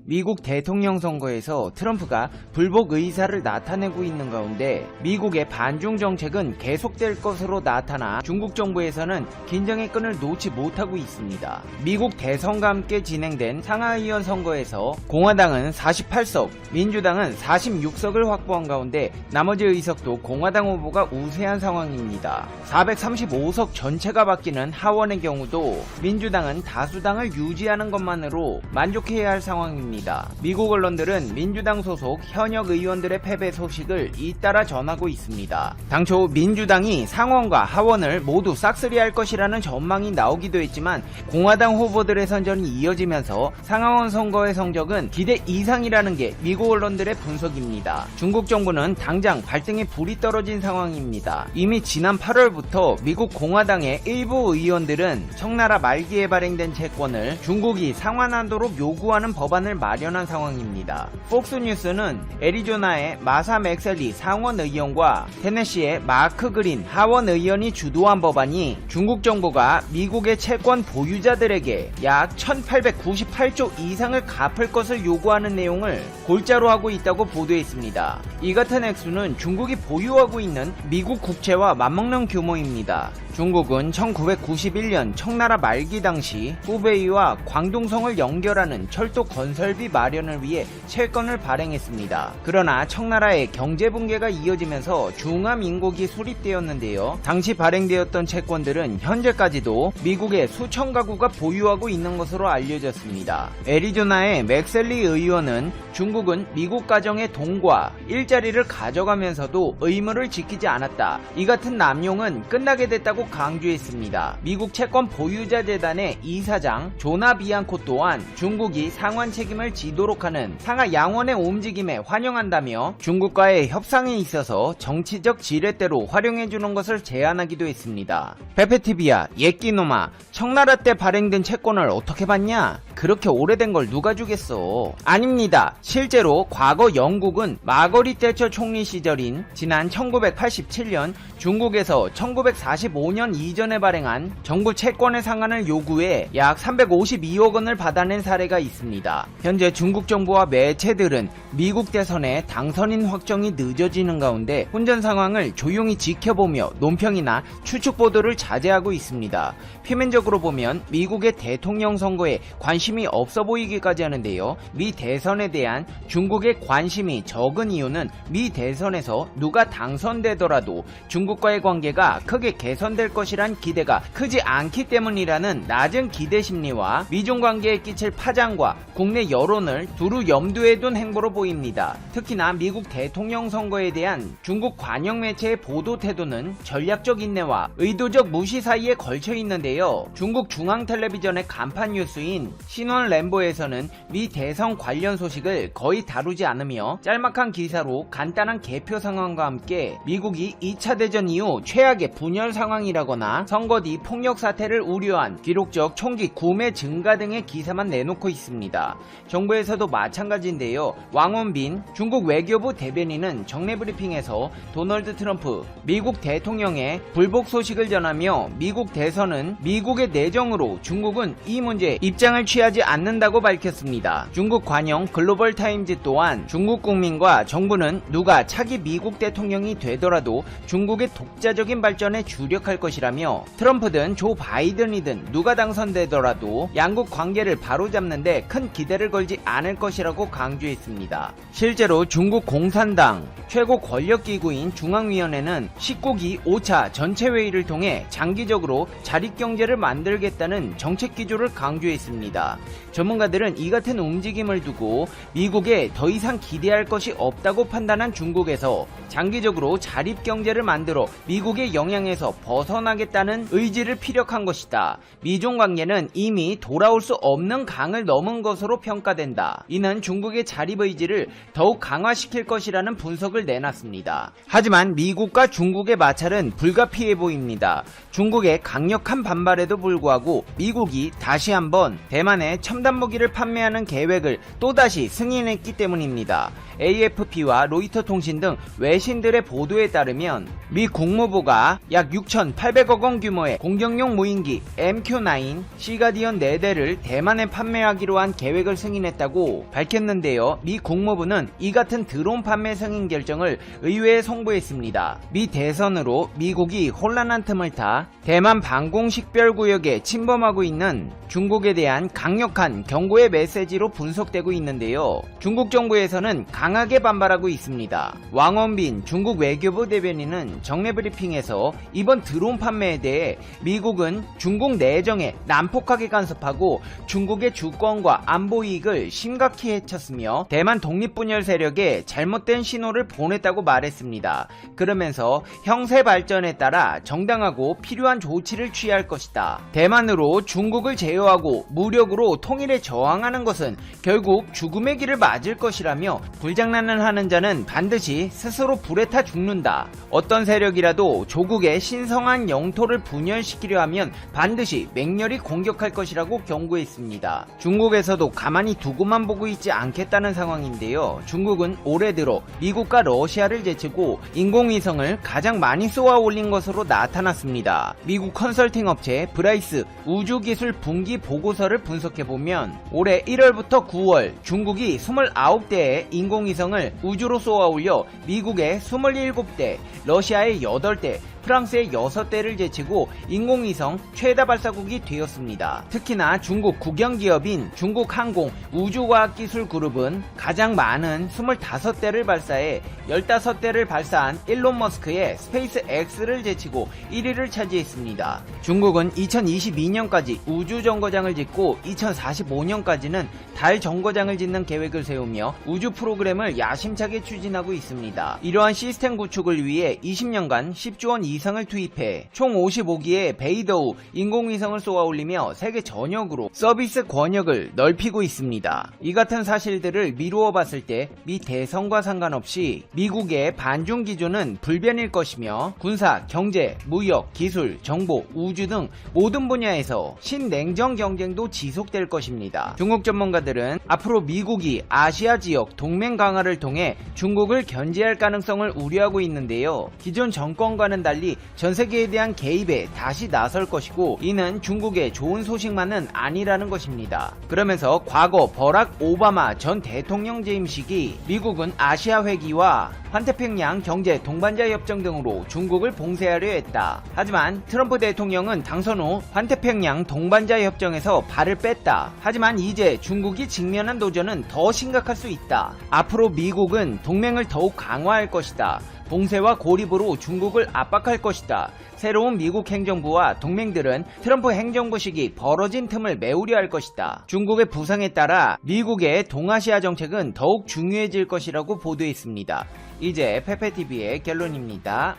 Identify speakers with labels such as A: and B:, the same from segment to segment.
A: 미국 대통령 선거에서 트럼프가 불복 의사를 나타내고 있는 가운데 미국의 반중 정책은 계속될 것으로 나타나 중국 정부에서는 긴장의 끈을 놓지 못하고 있습니다. 미국 대선과 함께 진행된 상하의원 선거에서 공화당은 48석, 민주당은 46석을 확보한 가운데 나머지 의석도 공화당 후보가 우세한 상황입니다. 435석 전체가 바뀌는 하원의 경우도 민주당은 다수당을 유지하는 것만으로 만족해야 할 상황입니다. 미국 언론들은 민주당 소속 현역 의원들의 패배 소식을 잇따라 전하고 있습니다. 당초 민주당이 상원과 하원을 모두 싹쓸이할 것이라는 전망이 나오기도 했지만 공화당 후보들의 선전이 이어지면서 상하원 선거의 성적은 기대 이상이라는 게 미국 언론들의 분석입니다. 중국 정부는 당장 발등에 불이 떨어진 상황입니다. 이미 지난 8월부터 미국 공화당의 일부 의원들은 청나라 말기에 발행된 채권을 중국이 상환하도록 요구하는 법안을 마련한 상황입니다. 폭스뉴스는 애리조나의 마사 맥셀리 상원 의원과 테네시의 마크 그린 하원 의원이 주도한 법안이 중국 정부가 미국의 채권 보유자들에게 약 1898조 이상을 갚을 것을 요구하는 내용을 골자로 하고 있다고 보도했습니다. 이 같은 액수는 중국이 보유하고 있는 미국 국채와 맞먹는 규모입니다. 중국은 1991년 청나라 말기 당시 후베이와 광둥성을 연결하는 철도 건설비 마련을 위해 채권을 발행했습니다. 그러나 청나라의 경제 붕괴가 이어지면서 중화민국이 수립되었는데요. 당시 발행되었던 채권들은 현재까지도 미국의 수천 가구가 보유하고 있는 것으로 알려졌습니다. 애리조나의 맥셀리 의원은 중국은 미국 가정의 돈과 일자리를 가져가면서도 의무를 지키지 않았다. 이 같은 남용은 끝나게 됐다고 강조했습니다. 미국 채권 보유자 재단의 이사장 조나 비앙코 또한 중국이 상환 책임을 지도록 하는 상하 양원의 움직임에 환영한다며 중국과의 협상에 있어서 정치적 지렛대로 활용해주는 것을 제안하기도 했습니다. 페페티비야, 옛기놈아, 청나라 때 발행된 채권을 어떻게 봤냐? 그렇게 오래된 걸 누가 주겠어? 아닙니다. 실제로 과거 영국은 마거릿 대처 총리 시절인 지난 1987년 중국에서 1945년 이전에 발행한 정부 채권의 상환을 요구해 약 352억 원을 받아낸 사례가 있습니다. 현재 중국 정부와 매체들은 미국 대선에 당선인 확정이 늦어지는 가운데 혼전 상황을 조용히 지켜보며 논평이나 추측 보도를 자제하고 있습니다. 표면적으로 보면 미국의 대통령 선거에 관심이 없어 보이기까지 하는데요. 미 대선에 대한 중국의 관심이 적은 이유는 미 대선에서 누가 당선되더라도 중국과의 관계가 크게 개선될 것이란 기대가 크지 않기 때문이라는 낮은 기대 심리와 미중 관계에 끼칠 파장과 국내 여론을 두루 염두에 둔 행보로 보입니다. 특히나 미국 대통령 선거에 대한 중국 관영 매체의 보도 태도는 전략적 인내와 의도적 무시 사이에 걸쳐 있는데요. 중국 중앙텔레비전의 간판 뉴스인 신원 램보에서는 미 대선 관련 소식을 거의 다루지 않으며 짤막한 기사로 간단한 개표 상황과 함께 미국이 2차 대전 이후 최악의 분열 상황이라거나 선거 뒤 폭력 사태를 우려한 기록적 총기 구매 증가 등의 기사만 내놓고 있습니다. 정부에서도 마찬가지인데요. 왕원빈 중국 외교부 대변인은 정례 브리핑에서 도널드 트럼프 미국 대통령의 불복 소식을 전하며 미국 대선은 미국의 내정으로 중국은 이 문제에 입장을 취하지 않는다고 밝혔습니다. 중국 관영 글로벌 타임즈 또한 중국 국민과 정부는 누가 차기 미국 대통령이 되더라도 중국의 독자적인 발전에 주력할 것이라며 트럼프든 조 바이든이든 누가 당선되더라도 양국 관계를 바로잡는데 큰 기대를 걸지 않을 것이라고 강조했습니다. 실제로 중국 공산당 최고 권력기구인 중앙위원회는 19기 5차 전체회의를 통해 장기적으로 자립경제를 만들겠다는 정책기조를 강조했습니다. 전문가들은 이 같은 움직임을 두고 미국에 더 이상 기대할 것이 없다고 판단한 중국에서 장기적으로 자립경제를 만들어 미국의 영향에서 벗어나겠다는 의지를 피력한 것이다. 미중 관계는 이미 돌아올 수 없는 강을 넘은 것으로 평가된다. 이는 중국의 자립 의지를 더욱 강화시킬 것이라는 분석을 내놨습니다. 하지만 미국과 중국의 마찰은 불가피해 보입니다. 중국의 강력한 반발에도 불구하고 미국이 다시 한번 대만에 첨단 무기를 판매하는 계획을 또다시 승인했기 때문입니다. AFP와 로이터 통신 등 외신들의 보도에 따르면 미 국무부가 약 6,800억 원 규모의 공격용 무인기 MQ-9 시가디언 4대를 대만에 판매하기로 한 계획을 승인 승인했다고 밝혔는데요. 미 국무부는 이 같은 드론 판매 승인 결정을 의회에 송부했습니다. 미 대선으로 미국이 혼란한 틈을 타 대만 방공식별구역에 침범하고 있는 중국에 대한 강력한 경고의 메시지로 분석되고 있는데요. 중국 정부에서는 강하게 반발하고 있습니다. 왕원빈 중국 외교부 대변인은 정례 브리핑에서 이번 드론 판매에 대해 미국은 중국 내정에 난폭하게 간섭하고 중국의 주권과 안보 이익을 심각히 해쳤으며 대만 독립분열 세력에 잘못된 신호를 보냈다고 말했습니다. 그러면서 형세 발전에 따라 정당하고 필요한 조치를 취할 것이다. 대만으로 중국을 제어하고 무력으로 통일에 저항하는 것은 결국 죽음의 길을 맞을 것이라며 불장난을 하는 자는 반드시 스스로 불에 타 죽는다. 어떤 세력이라도 조국의 신성한 영토를 분열시키려 하면 반드시 맹렬히 공격할 것이라고 경고했습니다. 중국에서도 가만히 두고만 보고 있지 않겠다는 상황인데요. 중국은 올해 들어 미국과 러시아를 제치고 인공위성을 가장 많이 쏘아 올린 것으로 나타났습니다. 미국 컨설팅 업체 브라이스 우주기술 분기 보고서를 분석해보면 올해 1월부터 9월 중국이 29대의 인공위성을 우주로 쏘아 올려 미국의 27대, 러시아의 8대, 프랑스의 6대를 제치고 인공위성 최다 발사국이 되었습니다. 특히나 중국 국영기업인 중국항공 우주과학기술그룹은 가장 많은 25대를 발사해 15대를 발사한 일론 머스크의 스페이스 X를 제치고 1위를 차지했습니다. 중국은 2022년까지 우주정거장을 짓고 2045년까지는 달 정거장을 짓는 계획을 세우며 우주 프로그램을 야심차게 추진하고 있습니다. 이러한 시스템 구축을 위해 20년간 10조 원 이상을 투입해 총 55기의 베이더우 인공위성을 쏘아올리며 세계 전역으로 서비스 권역을 넓히고 있습니다. 이 같은 사실들을 미루어 봤을 때 미 대선과 상관없이 미국의 반중 기조는 불변일 것이며 군사, 경제, 무역, 기술, 정보, 우주 등 모든 분야에서 신냉전 경쟁도 지속될 것입니다. 중국 전문가들은 앞으로 미국이 아시아 지역 동맹 강화를 통해 중국을 견제할 가능성을 우려하고 있는데요. 기존 정권과는 달리 전 세계에 대한 개입에 다시 나설 것이고 이는 중국의 좋은 소식만은 아니라는 것입니다. 그러면서 과거 버락 오바마 전 대통령 재임 시기 미국은 아시아 회기와 환태평양 경제 동반자 협정 등으로 중국을 봉쇄하려 했다. 하지만 트럼프 대통령은 당선 후 환태평양 동반자 협정에서 발을 뺐다. 하지만 이제 중국이 직면한 도전은 더 심각할 수 있다. 앞으로 미국은 동맹을 더욱 강화할 것이다. 봉쇄와 고립으로 중국을 압박할 것이다. 새로운 미국 행정부와 동맹들은 트럼프 행정부 시기 벌어진 틈을 메우려 할 것이다. 중국의 부상에 따라 미국의 동아시아 정책은 더욱 중요해질 것이라고 보도했습니다. 이제 페페TV의 결론입니다.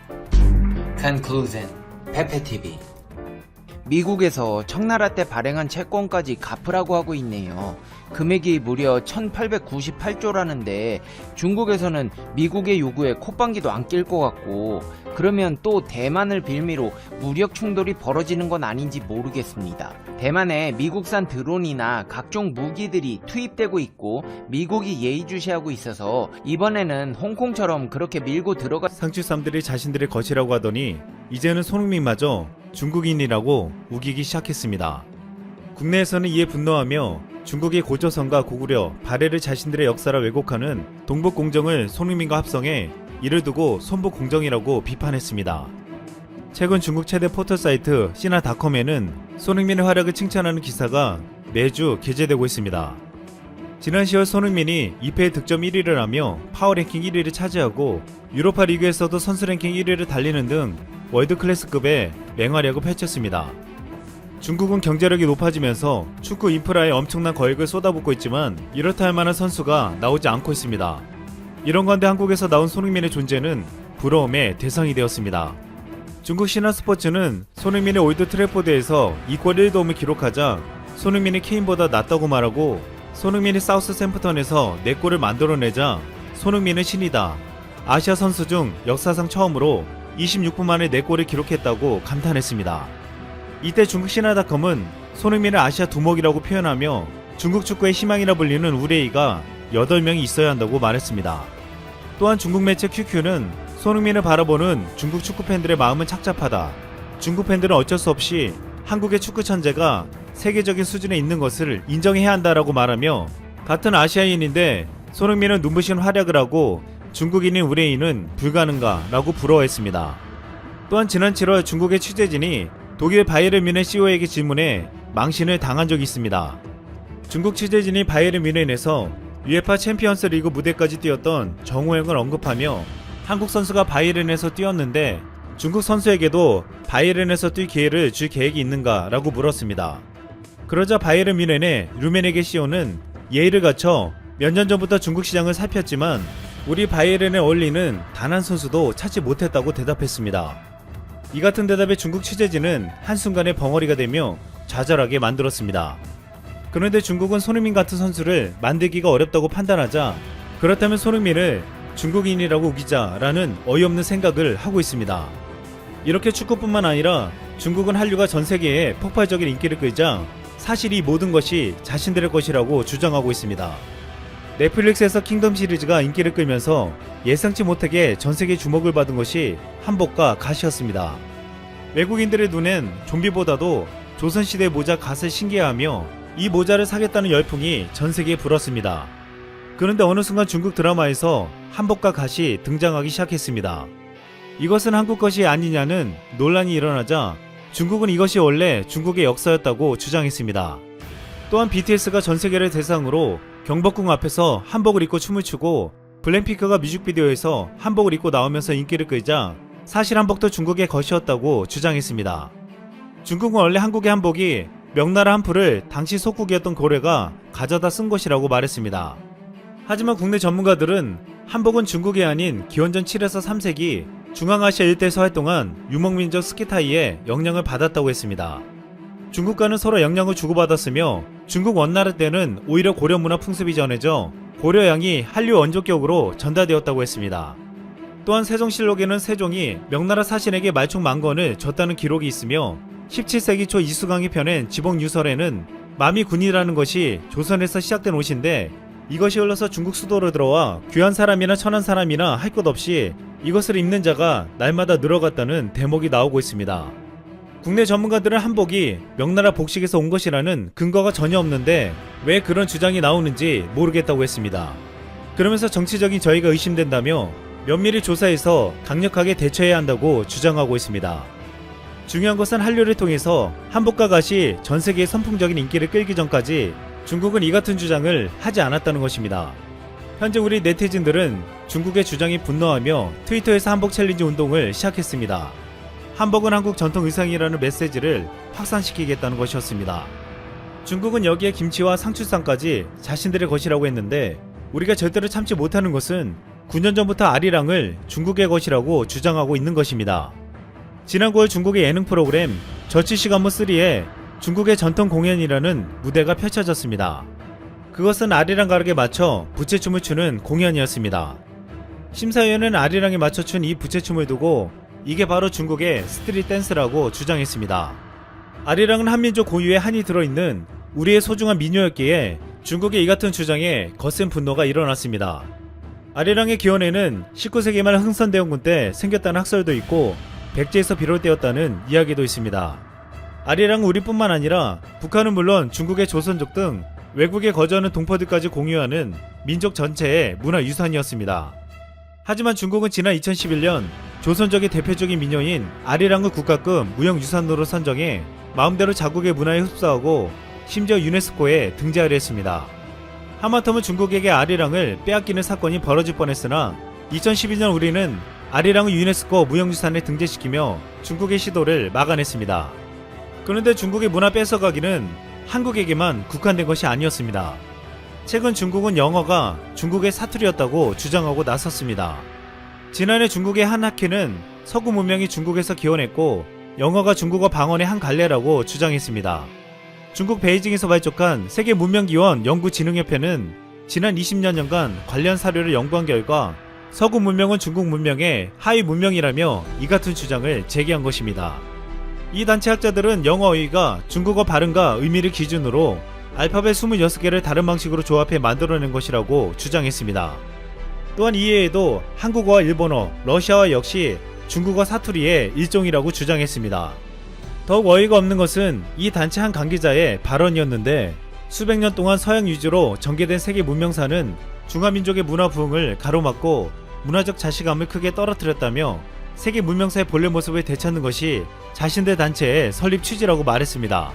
A: Conclusion 페페TV 미국에서 청나라 때 발행한 채권까지 갚으라고 하고 있네요. 금액이 무려 1898조라는데 중국에서는 미국의 요구에 콧방귀도 안 낄 것 같고 그러면 또 대만을 빌미로 무력 충돌이 벌어지는 건 아닌지 모르겠습니다. 대만에 미국산 드론이나 각종 무기들이 투입되고 있고 미국이 예의주시하고 있어서 이번에는 홍콩처럼 그렇게 밀고 들어가
B: 상추쌈들이 자신들의 것이라고 하더니 이제는 손흥민마저 중국인이라고 우기기 시작했습니다. 국내에서는 이에 분노하며 중국의 고조선과 고구려, 발해를 자신들의 역사라 왜곡하는 동북공정을 손흥민과 합성해 이를 두고 손북공정이라고 비판했습니다. 최근 중국 최대 포털사이트 시나닷컴에는 손흥민의 활약을 칭찬하는 기사가 매주 게재되고 있습니다. 지난 10월 손흥민이 2패에 득점 1위를 하며 파워랭킹 1위를 차지하고 유로파 리그에서도 선수 랭킹 1위를 달리는 등 월드클래스급의 맹활약을 펼쳤습니다. 중국은 경제력이 높아지면서 축구 인프라에 엄청난 거액을 쏟아붓고 있지만 이렇다 할 만한 선수가 나오지 않고 있습니다. 이런 가운데 한국에서 나온 손흥민의 존재는 부러움의 대상이 되었습니다. 중국 신화스포츠는 손흥민의 올드 트래포드에서 2골 1도움을 기록하자 손흥민이 케인보다 낫다고 말하고 손흥민이 사우스샘프턴에서 4골을 만들어내자 손흥민은 신이다. 아시아 선수 중 역사상 처음으로 26분 만에 4골을 기록했다고 감탄했습니다. 이때 중국 신화닷컴은 손흥민을 아시아 두목이라고 표현하며 중국 축구의 희망이라 불리는 우레이가 8명이 있어야 한다고 말했습니다. 또한 중국 매체 QQ는 손흥민을 바라보는 중국 축구 팬들의 마음은 착잡하다. 중국 팬들은 어쩔 수 없이 한국의 축구 천재가 세계적인 수준에 있는 것을 인정해야 한다라고 말하며 같은 아시아인인데 손흥민은 눈부신 활약을 하고 중국인인 우레인은 불가능가라고 부러워했습니다. 또한 지난 7월 중국의 취재진이 독일 바이에른 뮌헨 CEO에게 질문해 망신을 당한 적이 있습니다. 중국 취재진이 바이에른 뮌헨에서 UEFA 챔피언스 리그 무대까지 뛰었던 정우영을 언급하며 한국 선수가 바이에른에서 뛰었는데 중국 선수에게도 바이에른에서 뛸 기회를 줄 계획이 있는가 라고 물었습니다. 그러자 바이에른 뮌헨의 루메네게 CEO는 예의를 갖춰 몇 년 전부터 중국 시장을 살폈지만 우리 바이에른에 어울리는 단 한 선수도 찾지 못했다고 대답했습니다. 이 같은 대답에 중국 취재진은 한순간에 벙어리가 되며 좌절하게 만들었습니다. 그런데 중국은 손흥민 같은 선수를 만들기가 어렵다고 판단하자 그렇다면 손흥민을 중국인이라고 우기자라는 어이없는 생각을 하고 있습니다. 이렇게 축구뿐만 아니라 중국은 한류가 전 세계에 폭발적인 인기를 끌자 사실 이 모든 것이 자신들의 것이라고 주장하고 있습니다. 넷플릭스에서 킹덤 시리즈가 인기를 끌면서 예상치 못하게 전 세계 주목을 받은 것이 한복과 갓이었습니다. 외국인들의 눈엔 좀비보다도 조선시대 모자 갓을 신기해하며 이 모자를 사겠다는 열풍이 전 세계에 불었습니다. 그런데 어느 순간 중국 드라마에서 한복과 갓이 등장하기 시작했습니다. 이것은 한국 것이 아니냐는 논란이 일어나자 중국은 이것이 원래 중국의 역사였다고 주장했습니다. 또한 BTS가 전 세계를 대상으로 경복궁 앞에서 한복을 입고 춤을 추고 블랙핑크가 뮤직비디오에서 한복을 입고 나오면서 인기를 끌자 사실 한복도 중국의 것이었다고 주장했습니다. 중국은 원래 한국의 한복이 명나라 한풀을 당시 속국이었던 고려가 가져다 쓴 것이라고 말했습니다. 하지만 국내 전문가들은 한복은 중국이 아닌 기원전 7에서 3세기 중앙아시아 일대에서 활동한 유목민족 스키타이의 영향을 받았다고 했습니다. 중국과는 서로 영향을 주고받았으며 중국 원나라 때는 오히려 고려 문화 풍습이 전해져 고려양이 한류 원조격으로 전달되었다고 했습니다. 또한 세종실록에는 세종이 명나라 사신에게 말총 10,000건을 줬다는 기록이 있으며 17세기 초 이수강이 펴낸 지복유설에는 마미군이라는 것이 조선에서 시작된 옷인데 이것이 흘러서 중국 수도로 들어와 귀한 사람이나 천한 사람이나 할 것 없이 이것을 입는 자가 날마다 늘어갔다는 대목이 나오고 있습니다. 국내 전문가들은 한복이 명나라 복식에서 온 것이라는 근거가 전혀 없는데 왜 그런 주장이 나오는지 모르겠다고 했습니다. 그러면서 정치적인 저희가 의심된다며 면밀히 조사해서 강력하게 대처해야 한다고 주장하고 있습니다. 중요한 것은 한류를 통해서 한복과 갓이 전 세계의 선풍적인 인기를 끌기 전까지 중국은 이 같은 주장을 하지 않았다는 것입니다. 현재 우리 네티즌들은 중국의 주장이 분노하며 트위터에서 한복 챌린지 운동을 시작했습니다. 한복은 한국 전통 의상이라는 메시지를 확산시키겠다는 것이었습니다. 중국은 여기에 김치와 상추쌈까지 자신들의 것이라고 했는데 우리가 절대로 참지 못하는 것은 9년 전부터 아리랑을 중국의 것이라고 주장하고 있는 것입니다. 지난 9월 중국의 예능 프로그램 저치시간모 3에 중국의 전통 공연이라는 무대가 펼쳐졌습니다. 그것은 아리랑 가락에 맞춰 부채춤을 추는 공연이었습니다. 심사위원은 아리랑에 맞춰 춘 이 부채춤을 두고 이게 바로 중국의 스트릿 댄스라고 주장했습니다. 아리랑은 한민족 고유의 한이 들어있는 우리의 소중한 민요였기에 중국의 이 같은 주장에 거센 분노가 일어났습니다. 아리랑의 기원에는 19세기 말 흥선대원군 때 생겼다는 학설도 있고 백제에서 비롯되었다는 이야기도 있습니다. 아리랑은 우리뿐만 아니라 북한은 물론 중국의 조선족 등 외국에 거주하는 동포들까지 공유하는 민족 전체의 문화유산이었습니다. 하지만 중국은 지난 2011년 조선족의 대표적인 민요인 아리랑을 국가급 무형유산으로 선정해 마음대로 자국의 문화에 흡수하고 심지어 유네스코에 등재하려 했습니다. 하마터면 중국에게 아리랑을 빼앗기는 사건이 벌어질 뻔했으나 2012년 우리는 아리랑을 유네스코 무형유산에 등재시키며 중국의 시도를 막아냈습니다. 그런데 중국의 문화 뺏어가기는 한국에게만 국한된 것이 아니었습니다. 최근 중국은 영어가 중국의 사투리였다고 주장하고 나섰습니다. 지난해 중국의 한 학회는 서구 문명이 중국에서 기원했고 영어가 중국어 방언의 한 갈래라고 주장했습니다. 중국 베이징에서 발족한 세계문명기원 연구진흥협회는 지난 20년간 관련 사료를 연구한 결과 서구 문명은 중국 문명의 하위 문명이라며 이 같은 주장을 제기한 것입니다. 이 단체 학자들은 영어 어휘가 중국어 발음과 의미를 기준으로 알파벳 26개를 다른 방식으로 조합해 만들어낸 것이라고 주장했습니다. 또한 이외에도 한국어와 일본어, 러시아어 역시 중국어 사투리의 일종이라고 주장했습니다. 더욱 어이가 없는 것은 이 단체 한 관계자의 발언이었는데 수백 년 동안 서양 위주로 전개된 세계 문명사는 중화민족의 문화 부흥을 가로막고 문화적 자신감을 크게 떨어뜨렸다며 세계 문명사의 본래 모습을 되찾는 것이 자신들 단체의 설립 취지라고 말했습니다.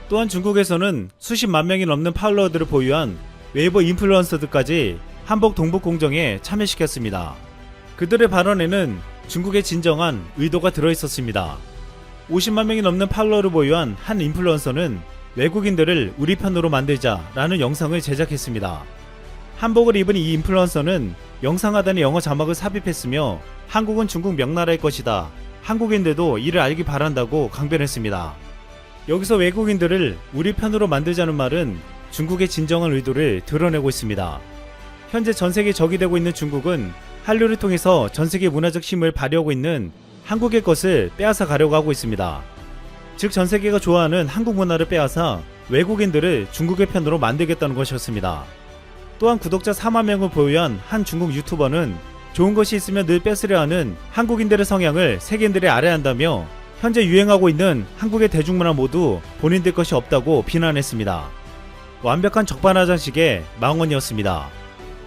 B: 또한 중국에서는 수십만 명이 넘는 팔로워들을 보유한 웨이버 인플루언서들까지 한복 동북 공정에 참여시켰습니다. 그들의 발언에는 중국의 진정한 의도가 들어있었습니다. 50만 명이 넘는 팔로워를 보유한 한 인플루언서는 외국인들을 우리 편으로 만들자라는 영상을 제작했습니다. 한복을 입은 이 인플루언서는 영상 하단에 영어 자막을 삽입했으며 한국은 중국 명나라의 것이다. 한국인들도 이를 알기 바란다고 강변했습니다. 여기서 외국인들을 우리 편으로 만들자는 말은 중국의 진정한 의도를 드러내고 있습니다. 현재 전세계 적이 되고 있는 중국은 한류를 통해서 전세계 문화적 힘을 발휘하고 있는 한국의 것을 빼앗아 가려고 하고 있습니다. 즉 전세계가 좋아하는 한국 문화를 빼앗아 외국인들을 중국의 편으로 만들겠다는 것이었습니다. 또한 구독자 4만 명을 보유한 한 중국 유튜버는 좋은 것이 있으면 늘 뺏으려 하는 한국인들의 성향을 세계인들이 알아야 한다며 현재 유행하고 있는 한국의 대중문화 모두 본인들 것이 없다고 비난했습니다. 완벽한 적반하장식의 망언이었습니다.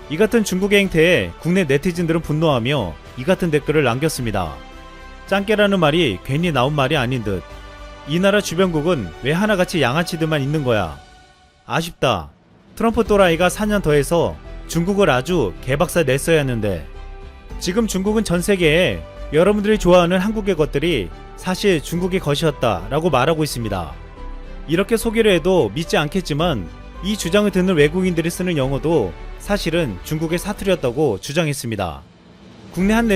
B: 이 같은 중국의 행태에 국내 네티즌들은 분노하며 이 같은 댓글을 남겼습니다. 짱깨라는 말이 괜히 나온 말이 아닌 듯. 이 나라 주변국은 왜 하나같이 양아치들만 있는 거야. 아쉽다. 트럼프 또라이가 4년 더해서 중국을 아주 개박살 냈어야 했는데. 지금 중국은 전 세계에 여러분들이 좋아하는 한국의 것들이 사실 중국의 것이었다 라고 말하고 있습니다. 이렇게 소개를 해도 믿지 않겠지만 이 주장을 듣는 외국인들이 쓰는 영어도 사실은 중국의 사투리였다고 주장했습니다. 국내 한